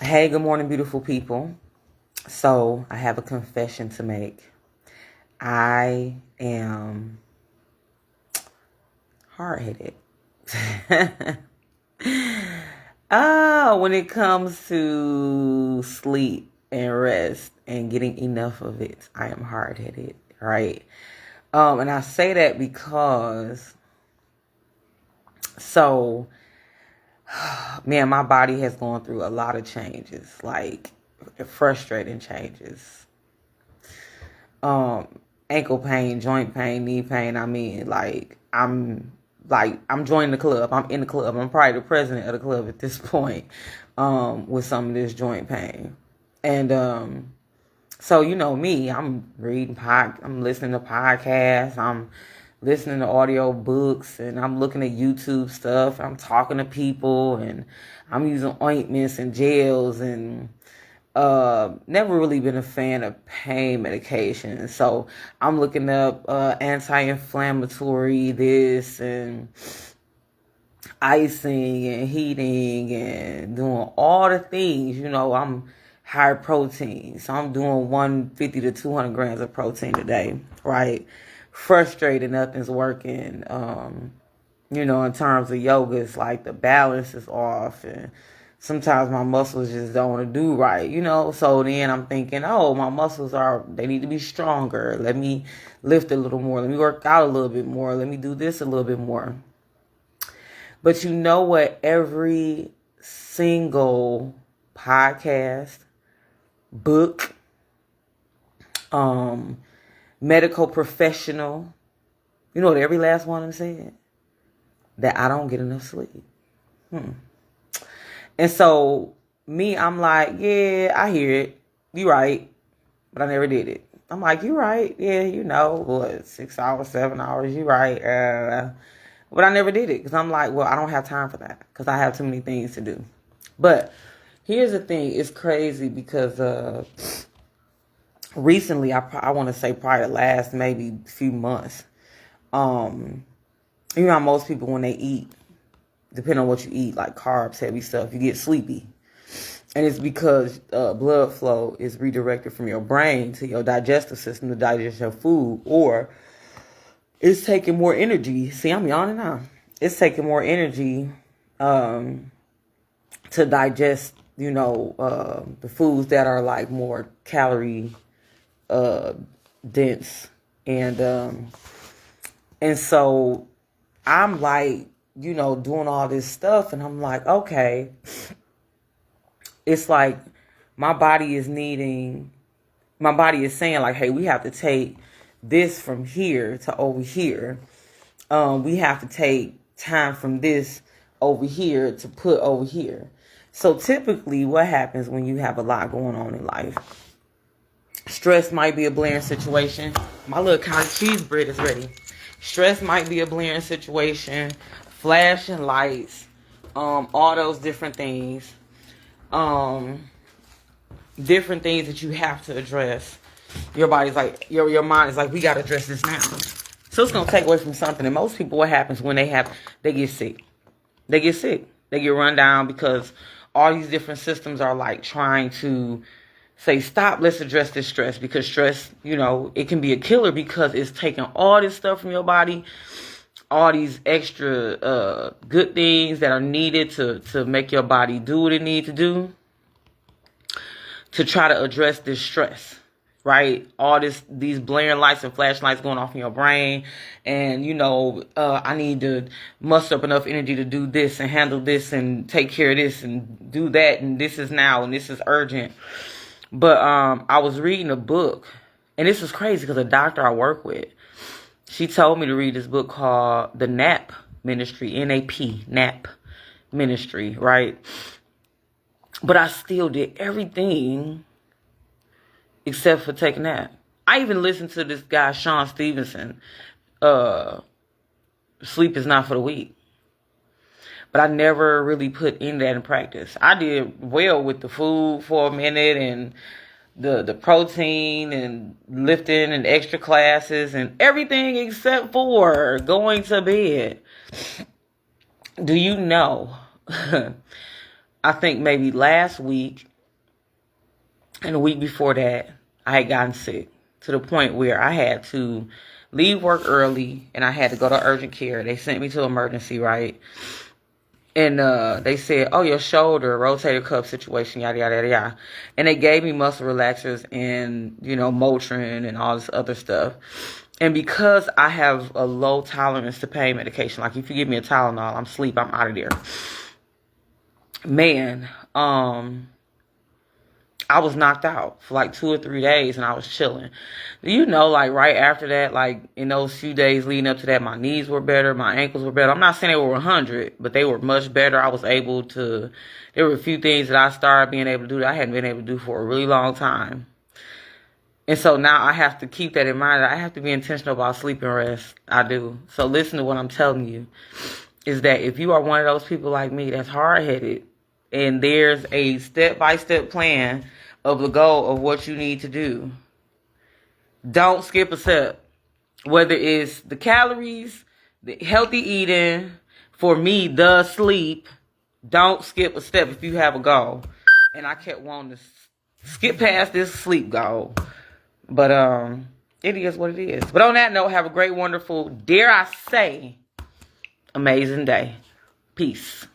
Hey, good morning, beautiful people. So, I have a confession to make. I am hard-headed. When it comes to sleep and rest and getting enough of it, I am hard-headed, right? And I say that because, so, man, my body has gone through a lot of changes, like frustrating changes. Ankle pain, joint pain, knee pain. I mean, I'm joining the club. I'm in the club. I'm probably the president of the club at this point, with some of this joint pain. And so you know me, I'm listening to podcasts, I'm listening to audio books, and I'm looking at YouTube stuff. I'm talking to people, and I'm using ointments and gels, and never really been a fan of pain medication. So I'm looking up anti-inflammatory this and icing and heating and doing all the things. I'm high protein. So I'm doing 150 to 200 grams of protein a day, right? Frustrated, nothing's working. In terms of yoga, it's like the balance is off, and sometimes my muscles just don't want to do right, So then I'm thinking, oh, my muscles they need to be stronger. Let me lift a little more. Let me work out a little bit more. Let me do this a little bit more. But you know what? Every single podcast, book, medical professional, you know what every last one of them said? That I don't get enough sleep. And so me, I'm like, yeah, I hear it. You right. But I never did it. I'm like, you right. Yeah, what, 6 hours, 7 hours. You right. But I never did it because I'm like, well, I don't have time for that because I have too many things to do. But here's the thing. It's crazy because recently, I want to say probably the last maybe few months, how most people when they eat, depending on what you eat, like carbs, heavy stuff, you get sleepy. And it's because blood flow is redirected from your brain to your digestive system to digest your food, or it's taking more energy. See, I'm yawning now. It's taking more energy to digest, the foods that are like more calorie dense. And so I'm like, doing all this stuff, and I'm like, okay, it's like my body is saying like, hey, we have to take this from here to over here. We have to take time from this over here to put over here. So typically what happens when you have a lot going on in life? Stress might be a blaring situation. My little cottage cheese bread is ready. Stress might be a blaring situation. Flashing lights. All those different things. Different things that you have to address. Your body's like, your mind is like, we got to address this now. So it's going to take away from something. And most people, what happens when they get sick? They get sick. They get run down because all these different systems are like trying to say, stop, let's address this stress. Because stress, it can be a killer because it's taking all this stuff from your body, all these extra good things that are needed to make your body do what it needs to do to try to address this stress, right? All these blaring lights and flashlights going off in your brain, and I need to muster up enough energy to do this and handle this and take care of this and do that, and this is now and this is urgent. But I was reading a book, and this is crazy because a doctor I work with, she told me to read this book called The Nap Ministry, N-A-P, Nap Ministry, right? But I still did everything except for take a nap. I even listened to this guy, Sean Stevenson, Sleep is Not for the Weak. But I never really put in that in practice. I did well with the food for a minute and the protein and lifting and extra classes and everything except for going to bed. Do you know? I think maybe last week And a week before that, I had gotten sick to the point where I had to leave work early and I had to go to urgent care. They sent me to emergency, right? And they said, oh, your shoulder, rotator cuff situation, yada, yada, yada, yada. And they gave me muscle relaxers and, Motrin and all this other stuff. And because I have a low tolerance to pain medication, like if you give me a Tylenol, I'm asleep, I'm out of there. Man, I was knocked out for like 2 or 3 days and I was chilling. Like right after that, like in those few days leading up to that, my knees were better, my ankles were better. I'm not saying they were 100, but they were much better. I was able to, there were a few things that I started being able to do that I hadn't been able to do for a really long time. And so now I have to keep that in mind. I have to be intentional about sleep and rest. I do. So listen to what I'm telling you, is that if you are one of those people like me that's hard-headed, and there's a step-by-step plan of the goal of what you need to do, don't skip a step. Whether it's the calories, the healthy eating, for me, the sleep, don't skip a step if you have a goal. And I kept wanting to skip past this sleep goal. But it is what it is. But on that note, have a great, wonderful, dare I say, amazing day. Peace.